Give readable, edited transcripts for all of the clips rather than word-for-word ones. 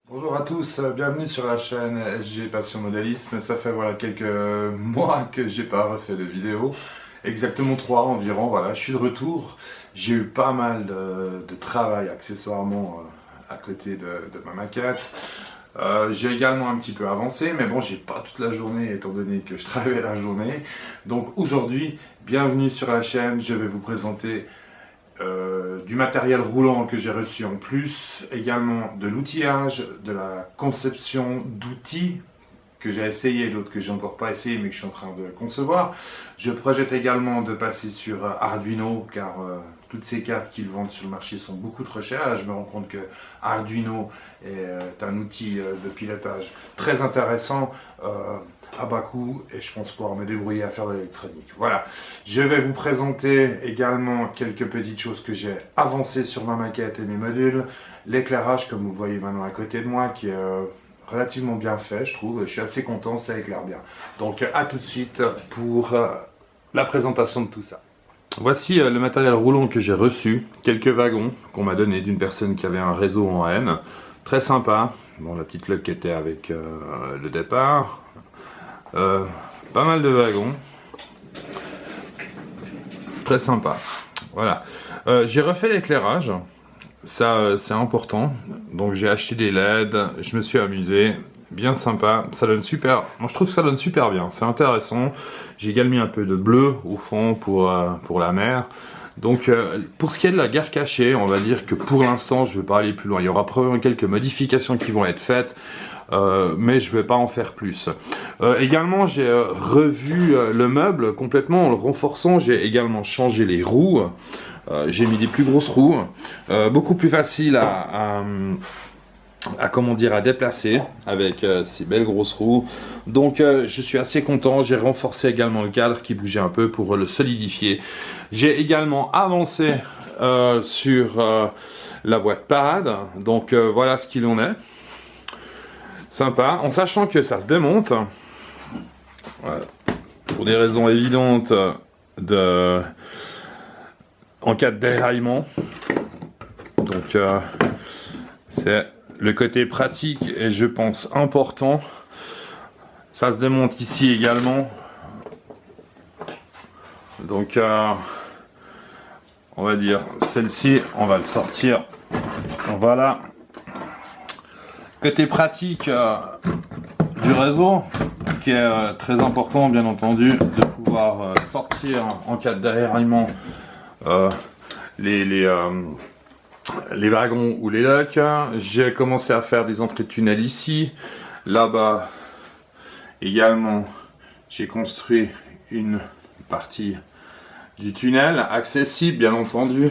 Bonjour à tous, bienvenue sur la chaîne SG Passion Modélisme. Ça fait voilà quelques mois que j'ai pas refait de vidéo, exactement 3 environ. Voilà, je suis de retour. J'ai eu pas mal de travail accessoirement à côté de ma maquette. J'ai également un petit peu avancé, mais bon, j'ai pas toute la journée étant donné que je travaille la journée. Donc aujourd'hui, bienvenue sur la chaîne. Je vais vous présenter du matériel roulant que j'ai reçu en plus, également de l'outillage, de la conception d'outils que j'ai essayé, d'autres que j'ai encore pas essayé mais que je suis en train de concevoir. Je projette également de passer sur Arduino car toutes ces cartes qu'ils vendent sur le marché sont beaucoup trop chères. Là, je me rends compte que Arduino est un outil de pilotage très intéressant à bas coût et je pense pouvoir me débrouiller à faire de l'électronique. Voilà, je vais vous présenter également quelques petites choses que j'ai avancées sur ma maquette et mes modules. L'éclairage, comme vous voyez maintenant à côté de moi, qui est relativement bien fait, je trouve. Je suis assez content, ça éclaire bien. Donc à tout de suite pour la présentation de tout ça. Voici le matériel roulant que j'ai reçu, quelques wagons qu'on m'a donné d'une personne qui avait un réseau en N. Très sympa. Bon, la petite log qui était avec le départ. Pas mal de wagons. Très sympa. Voilà. J'ai refait l'éclairage. Ça, c'est important. Donc j'ai acheté des LED. Je me suis amusé. Bien sympa. Ça donne super. Moi, je trouve que ça donne super bien. C'est intéressant. J'ai également mis un peu de bleu au fond pour la mer. Donc, pour ce qui est de la gare cachée, on va dire que pour l'instant, je ne vais pas aller plus loin. Il y aura probablement quelques modifications qui vont être faites. Mais je vais pas en faire plus. Également, j'ai revu le meuble complètement en le renforçant. J'ai également changé les roues. J'ai mis des plus grosses roues, beaucoup plus faciles comment dire, à déplacer avec ces belles grosses roues. Donc je suis assez content. J'ai renforcé également le cadre qui bougeait un peu pour le solidifier. J'ai également avancé sur la boîte parade. Donc voilà ce qu'il en est. Sympa, en sachant que ça se démonte, pour des raisons évidentes, en cas de déraillement. Donc c'est le côté pratique et je pense important. Ça se démonte ici également. Donc on va dire celle-ci, on va le sortir. Voilà. Côté pratique du réseau, qui est très important bien entendu, de pouvoir sortir en cas de déraillement les wagons ou les lacs. J'ai commencé à faire des entrées de tunnel ici, là-bas également. J'ai construit une partie du tunnel accessible bien entendu.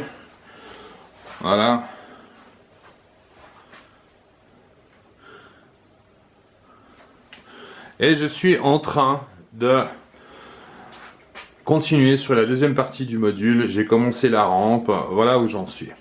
Voilà. Et je suis en train de continuer sur la deuxième partie du module. J'ai commencé la rampe, voilà où j'en suis.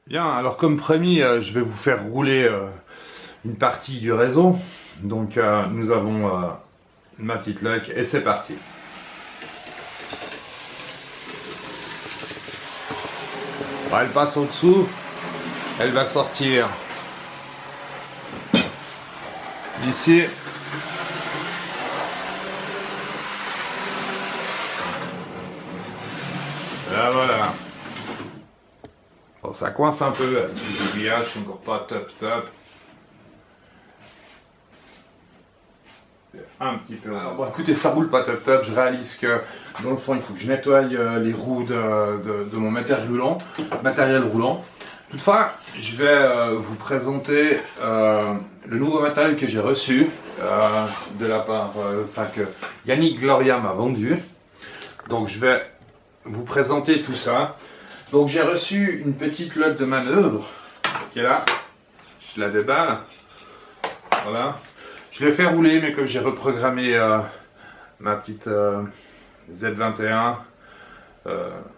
Bien, alors comme promis, je vais vous faire rouler une partie du réseau. Donc nous avons ma petite loc et c'est parti. Alors, elle passe au-dessous, elle va sortir d'ici. Là voilà. Bon, ça coince un peu, les aiguillages sont encore pas top. C'est un petit peu. Alors, bon, écoutez, ça roule pas top. Je réalise que dans le fond, il faut que je nettoie les roues de mon matériel roulant. Toutefois, je vais vous présenter le nouveau matériel que j'ai reçu de la part, que Yannick Gloria m'a vendu. Donc je vais vous présenter tout ça. Donc j'ai reçu une petite lotte de manœuvre qui est là. Je la déballe. Voilà. Je l'ai fait rouler, mais comme j'ai reprogrammé ma petite Z21,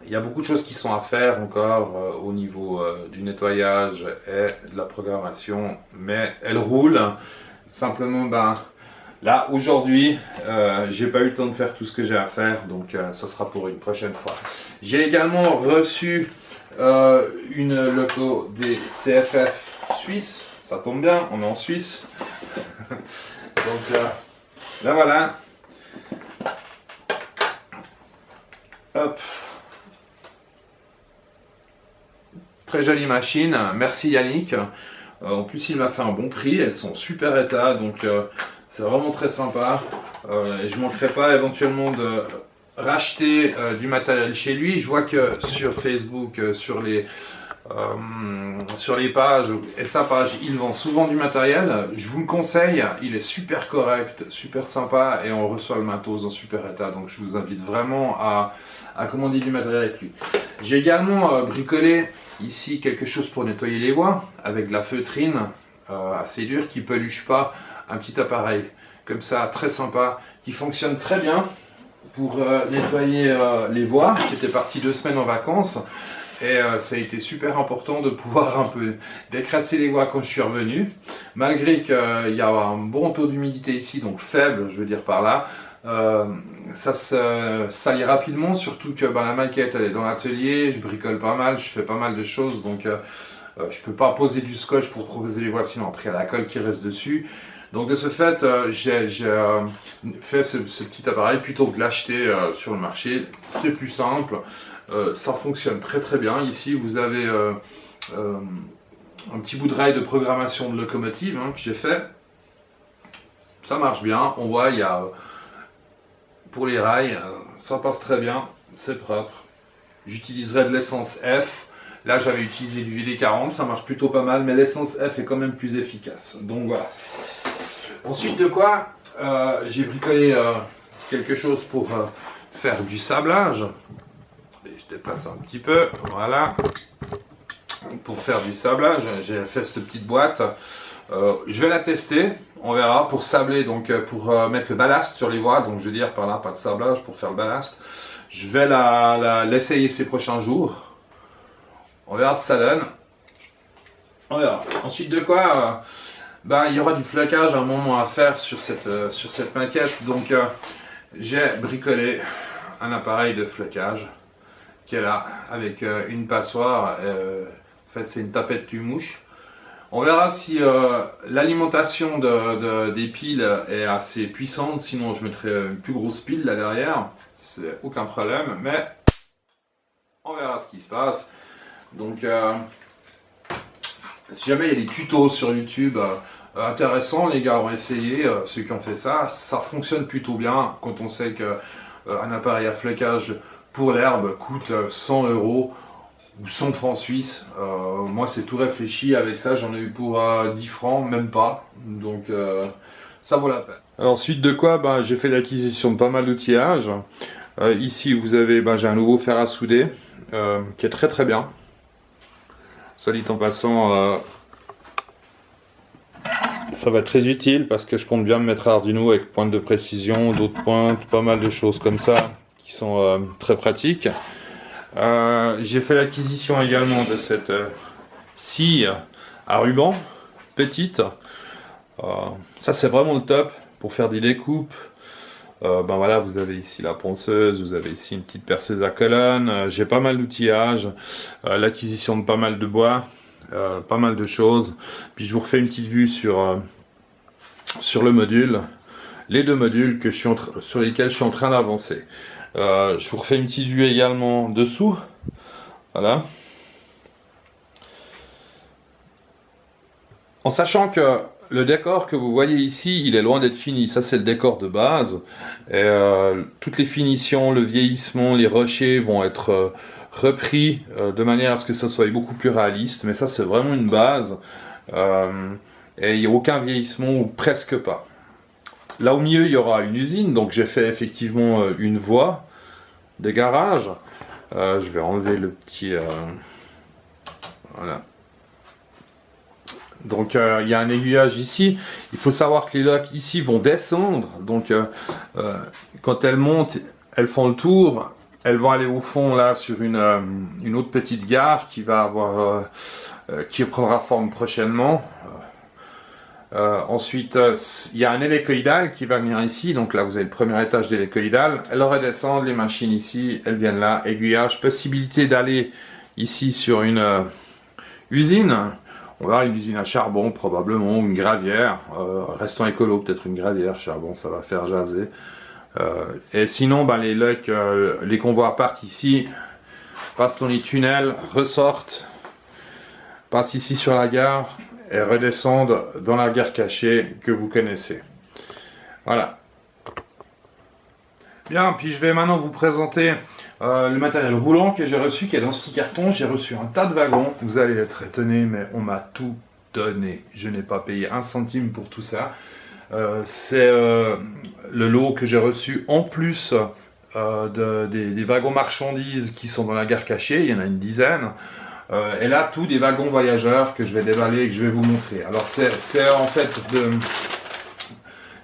il y a beaucoup de choses qui sont à faire encore au niveau du nettoyage et de la programmation, mais elle roule. Simplement, là aujourd'hui, j'ai pas eu le temps de faire tout ce que j'ai à faire, donc ça sera pour une prochaine fois. J'ai également reçu une loco des CFF suisse. Ça tombe bien, on est en Suisse. Donc là voilà. Hop. Très jolie machine, merci Yannick. En plus il m'a fait un bon prix, elles sont en super état, donc c'est vraiment très sympa. Et je ne manquerai pas éventuellement de racheter du matériel chez lui. Je vois que sur Facebook, sur les pages et sa page, il vend souvent du matériel. Je vous le conseille, il est super correct, super sympa et on reçoit le matos en super état. Donc je vous invite vraiment à commander du matériel avec lui. J'ai également bricolé ici quelque chose pour nettoyer les voies avec de la feutrine assez dure qui ne peluche pas. Un petit appareil comme ça, très sympa, qui fonctionne très bien pour nettoyer les voies. J'étais parti 2 semaines en vacances. Et ça a été super important de pouvoir un peu décrasser les voies quand je suis revenu. Malgré qu'il y a un bon taux d'humidité ici, donc faible, je veux dire par là, ça se salit rapidement, surtout que la maquette elle est dans l'atelier, je bricole pas mal, je fais pas mal de choses, donc je peux pas poser du scotch pour proposer les voies, sinon après il y a la colle qui reste dessus. Donc de ce fait, j'ai fait ce petit appareil plutôt que de l'acheter sur le marché. C'est plus simple, ça fonctionne très très bien. Ici vous avez un petit bout de rail de programmation de locomotive que j'ai fait. Ça marche bien, on voit il y a pour les rails, ça passe très bien, c'est propre. J'utiliserai de l'essence F. Là j'avais utilisé du VD40, ça marche plutôt pas mal, mais l'essence F est quand même plus efficace. Donc voilà. Ensuite de quoi, j'ai bricolé quelque chose pour faire du sablage. Et je dépasse un petit peu, voilà. Pour faire du sablage, j'ai fait cette petite boîte. Je vais la tester, on verra, pour sabler, donc pour mettre le ballast sur les voies. Donc je veux dire par là, pas de sablage, pour faire le ballast. Je vais l'essayer ces prochains jours. On verra ce que ça donne. On verra. Ensuite de quoi, il y aura du flocage à un moment à faire sur cette maquette. Donc j'ai bricolé un appareil de flocage qui est là avec une passoire. En fait c'est une tapette tue-mouche. On verra si l'alimentation des piles est assez puissante, sinon je mettrai une plus grosse pile là derrière, c'est aucun problème, mais on verra ce qui se passe. Donc si jamais il y a des tutos sur YouTube intéressants, les gars ont essayé, ceux qui ont fait ça, ça fonctionne plutôt bien quand on sait qu'un appareil à flocage pour l'herbe coûte 100 € ou 100 francs suisses. Moi c'est tout réfléchi, avec ça j'en ai eu pour 10 francs, même pas, donc ça vaut la peine. Alors suite de quoi, j'ai fait l'acquisition de pas mal d'outillages. Ici vous avez, j'ai un nouveau fer à souder qui est très très bien. Soit dit en passant, ça va être très utile parce que je compte bien me mettre à Arduino avec pointe de précision, d'autres pointes, pas mal de choses comme ça qui sont très pratiques. J'ai fait l'acquisition également de cette scie à ruban petite. Ça c'est vraiment le top pour faire des découpes. Voilà, vous avez ici la ponceuse, vous avez ici une petite perceuse à colonne. J'ai pas mal d'outillages, l'acquisition de pas mal de bois, pas mal de choses. Puis je vous refais une petite vue sur le module, les 2 modules sur lesquels je suis en train d'avancer. Je vous refais une petite vue également dessous. Voilà. En sachant que le décor que vous voyez ici, il est loin d'être fini. Ça, c'est le décor de base. Et toutes les finitions, le vieillissement, les rochers vont être repris de manière à ce que ça soit beaucoup plus réaliste, mais ça c'est vraiment une base, et il n'y a aucun vieillissement ou presque pas. Là au milieu il y aura une usine, donc j'ai fait effectivement une voie de garage. Je vais enlever le petit... voilà. Donc il y a un aiguillage ici. Il faut savoir que les loques ici vont descendre. Donc quand elles montent, elles font le tour. Elles vont aller au fond là sur une autre petite gare qui va avoir, qui prendra forme prochainement. Ensuite, il y a un hélicoïdal qui va venir ici. Donc là, vous avez le premier étage d'hélicoïdal. Elles redescendent, les machines ici, elles viennent là. Aiguillage, possibilité d'aller ici sur une usine. On va avoir une usine à charbon probablement, ou une gravière. Restons écolo, peut-être une gravière. Charbon, ça va faire jaser. Et sinon, bah, les loks, les convois partent ici, passent dans les tunnels, ressortent, passent ici sur la gare et redescendent dans la gare cachée que vous connaissez. Voilà. Bien, puis je vais maintenant vous présenter le matériel roulant que j'ai reçu, qui est dans ce petit carton. J'ai reçu un tas de wagons. Vous allez être étonnés, mais on m'a tout donné. Je n'ai pas payé un centime pour tout ça. C'est le lot que j'ai reçu en plus des wagons marchandises qui sont dans la gare cachée. Il y en a une dizaine. Et là, tous des wagons voyageurs que je vais déballer et que je vais vous montrer. Alors, c'est en fait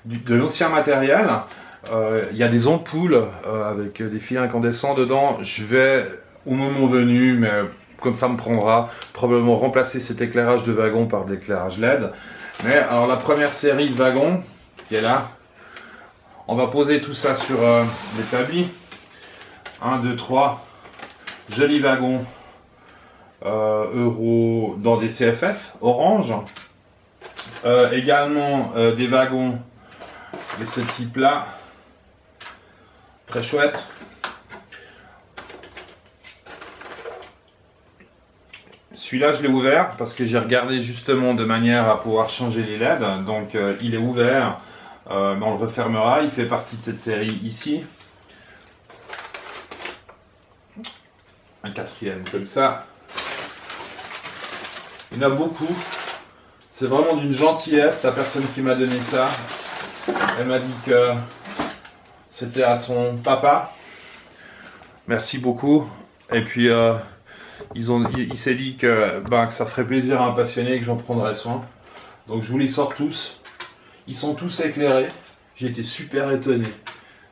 de l'ancien matériel. Il y a des ampoules avec des fils incandescents dedans. Je vais, au moment venu, mais comme ça me prendra, probablement remplacer cet éclairage de wagon par de l'éclairage LED. Mais alors, la première série de wagons qui est là, on va poser tout ça sur l'établi. 1, 2, 3, jolis wagons. Euro dans des CFF orange, également des wagons de ce type là, très chouette. Celui-là je l'ai ouvert parce que j'ai regardé justement de manière à pouvoir changer les LED, donc il est ouvert, mais on le refermera. Il fait partie de cette série ici, un quatrième comme ça. Il y en a beaucoup. C'est vraiment d'une gentillesse, la personne qui m'a donné ça. Elle m'a dit que c'était à son papa. Merci beaucoup. Et puis il s'est dit que ça ferait plaisir à un passionné et que j'en prendrais soin. Donc je vous les sors tous. Ils sont tous éclairés. J'ai été super étonné.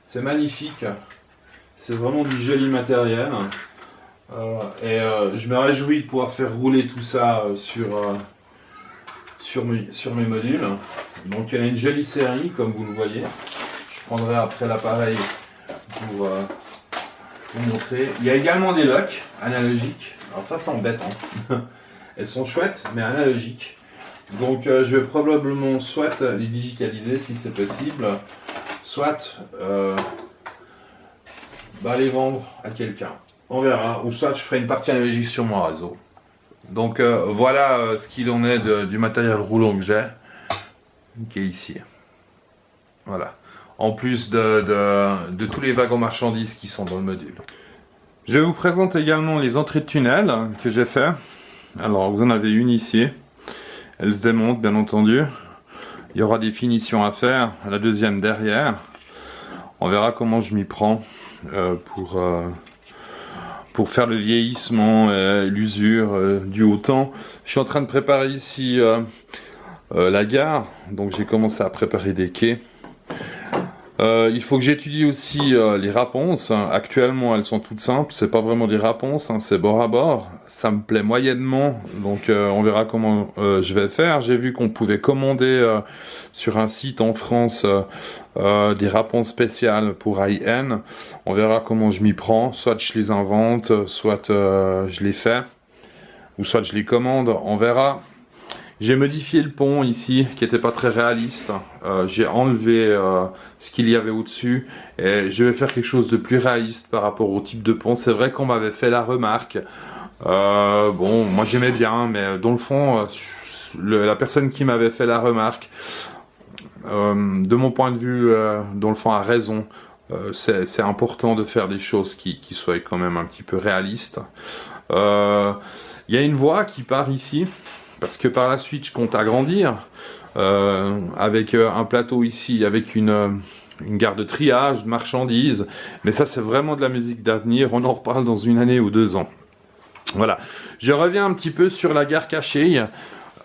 C'est magnifique. C'est vraiment du joli matériel. Je me réjouis de pouvoir faire rouler tout ça sur mes modules. Donc il y en a une jolie série comme vous le voyez. Je prendrai après l'appareil pour vous montrer. Il y a également des loks analogiques. Alors ça c'est embêtant. Elles sont chouettes mais analogiques. Donc je vais probablement soit les digitaliser si c'est possible, soit les vendre à quelqu'un. On verra, ou soit je ferai une partie analogique sur mon réseau. Donc voilà ce qu'il en est du matériel roulant que j'ai, qui est ici. Voilà. En plus de tous les wagons marchandises qui sont dans le module. Je vous présente également les entrées de tunnel que j'ai fait. Alors vous en avez une ici. Elle se démonte bien entendu. Il y aura des finitions à faire. La deuxième derrière. On verra comment je m'y prends pour faire le vieillissement, l'usure du haut temps. Je suis en train de préparer ici la gare, donc j'ai commencé à préparer des quais. Il faut que j'étudie aussi les raponces. Actuellement elles sont toutes simples, c'est pas vraiment des raponces, hein, c'est bord à bord. Ça me plaît moyennement, donc on verra comment je vais faire. J'ai vu qu'on pouvait commander sur un site en France des raponces spéciales pour high-end. On verra comment je m'y prends, soit je les invente, soit je les fais, ou soit je les commande, on verra. J'ai modifié le pont ici qui n'était pas très réaliste. J'ai enlevé ce qu'il y avait au-dessus et je vais faire quelque chose de plus réaliste par rapport au type de pont. C'est vrai qu'on m'avait fait la remarque. Bon, moi j'aimais bien, mais dans le fond, la personne qui m'avait fait la remarque, de mon point de vue, dans le fond, a raison. c'est important de faire des choses qui soient quand même un petit peu réalistes. Il y a une voie qui part ici, parce que par la suite je compte agrandir, avec un plateau ici, avec une gare de triage, de marchandises, mais ça c'est vraiment de la musique d'avenir, on en reparle dans 1 année ou 2 ans. Voilà, je reviens un petit peu sur la gare cachée,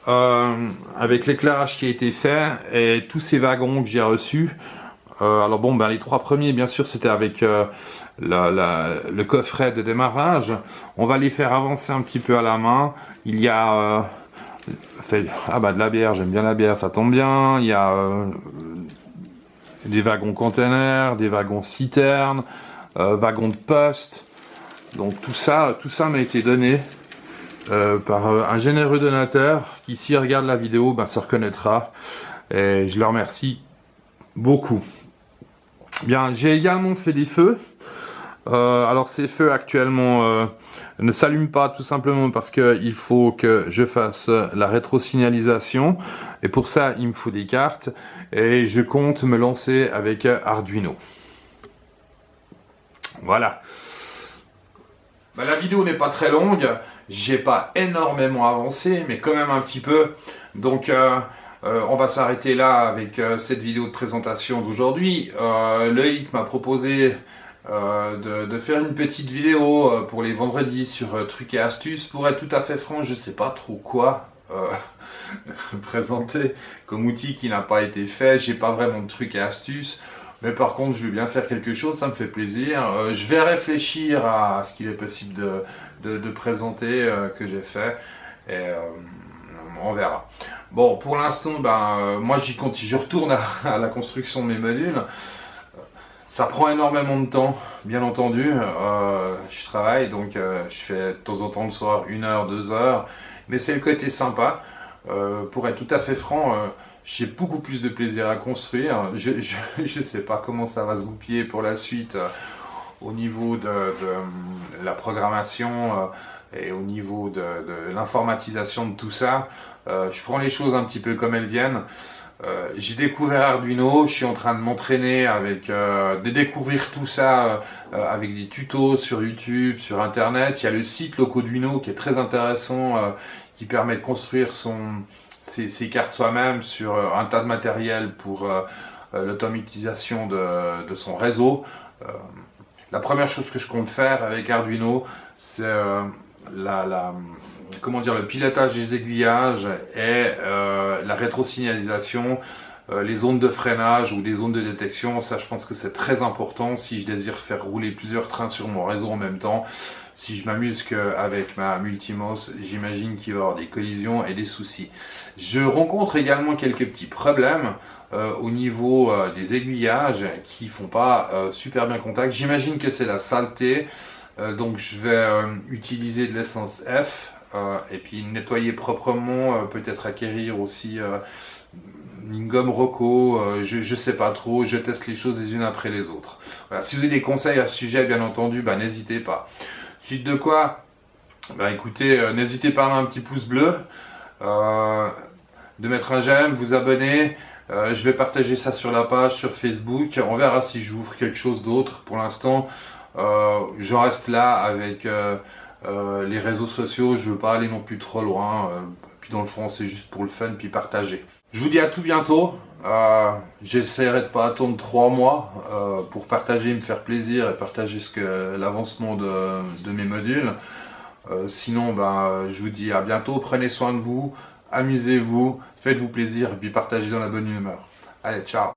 avec l'éclairage qui a été fait et tous ces wagons que j'ai reçus. Alors bon, les 3 premiers bien sûr c'était avec le coffret de démarrage. On va les faire avancer un petit peu à la main. Il y a de la bière, j'aime bien la bière, ça tombe bien. Il y a des wagons containers, des wagons citernes, wagons de poste. Donc tout ça m'a été donné par un généreux donateur qui, s'il regarde la vidéo, se reconnaîtra. Et je le remercie beaucoup. Bien, j'ai également fait des feux. Alors ces feux actuellement ne s'allument pas, tout simplement parce qu'il faut que je fasse la rétro-signalisation. Et pour ça, il me faut des cartes. Et je compte me lancer avec Arduino. Voilà. La vidéo n'est pas très longue. J'ai pas énormément avancé, mais quand même un petit peu. Donc on va s'arrêter là avec cette vidéo de présentation d'aujourd'hui. Loïc m'a proposé de faire une petite vidéo pour les vendredis sur trucs et astuces. Pour être tout à fait franc, je sais pas trop quoi présenter comme outil qui n'a pas été fait. J'ai pas vraiment de trucs et astuces. Mais par contre, je vais bien faire quelque chose, ça me fait plaisir. Je vais réfléchir à ce qu'il est possible de présenter que j'ai fait. Et on verra. Bon, pour l'instant, moi j'y continue. Je retourne à la construction de mes modules. Ça prend énormément de temps, bien entendu. Je travaille, donc je fais de temps en temps le soir 1 heure, 2 heures. Mais c'est le côté sympa. Pour être tout à fait franc, j'ai beaucoup plus de plaisir à construire. Je ne sais pas comment ça va se goupiller pour la suite au niveau de la programmation et au niveau de l'informatisation de tout ça. Je prends les choses un petit peu comme elles viennent. J'ai découvert Arduino, je suis en train de m'entraîner avec de découvrir tout ça avec des tutos sur YouTube, sur internet. Il y a le site Locoduino qui est très intéressant, qui permet de construire ses cartes soi-même sur un tas de matériel pour l'automatisation de son réseau. La première chose que je compte faire avec Arduino, c'est le pilotage des aiguillages et la rétro-signalisation, les zones de freinage ou des zones de détection. Ça, je pense que c'est très important si je désire faire rouler plusieurs trains sur mon réseau en même temps. Si je m'amuse qu'avec ma Multimos, j'imagine qu'il va y avoir des collisions et des soucis. Je rencontre également quelques petits problèmes au niveau des aiguillages qui font pas super bien contact. J'imagine que c'est la saleté. Donc je vais utiliser de l'essence F et puis nettoyer proprement, peut-être acquérir aussi une gomme Rocco, je sais pas trop, je teste les choses les unes après les autres. Voilà, si vous avez des conseils à ce sujet, bien entendu, n'hésitez pas. Suite de quoi, écoutez, n'hésitez pas à mettre un petit pouce bleu, de mettre un j'aime, vous abonner. Je vais partager ça sur la page, sur Facebook. On verra si j'ouvre quelque chose d'autre. Pour l'instant, je reste là avec les réseaux sociaux. Je veux pas aller non plus trop loin. Puis dans le fond, c'est juste pour le fun, puis partager. Je vous dis à tout bientôt. J'essaierai de pas attendre 3 mois pour partager, me faire plaisir et partager l'avancement de mes modules. Sinon, je vous dis à bientôt. Prenez soin de vous, amusez-vous, faites-vous plaisir et puis partagez dans la bonne humeur. Allez, ciao!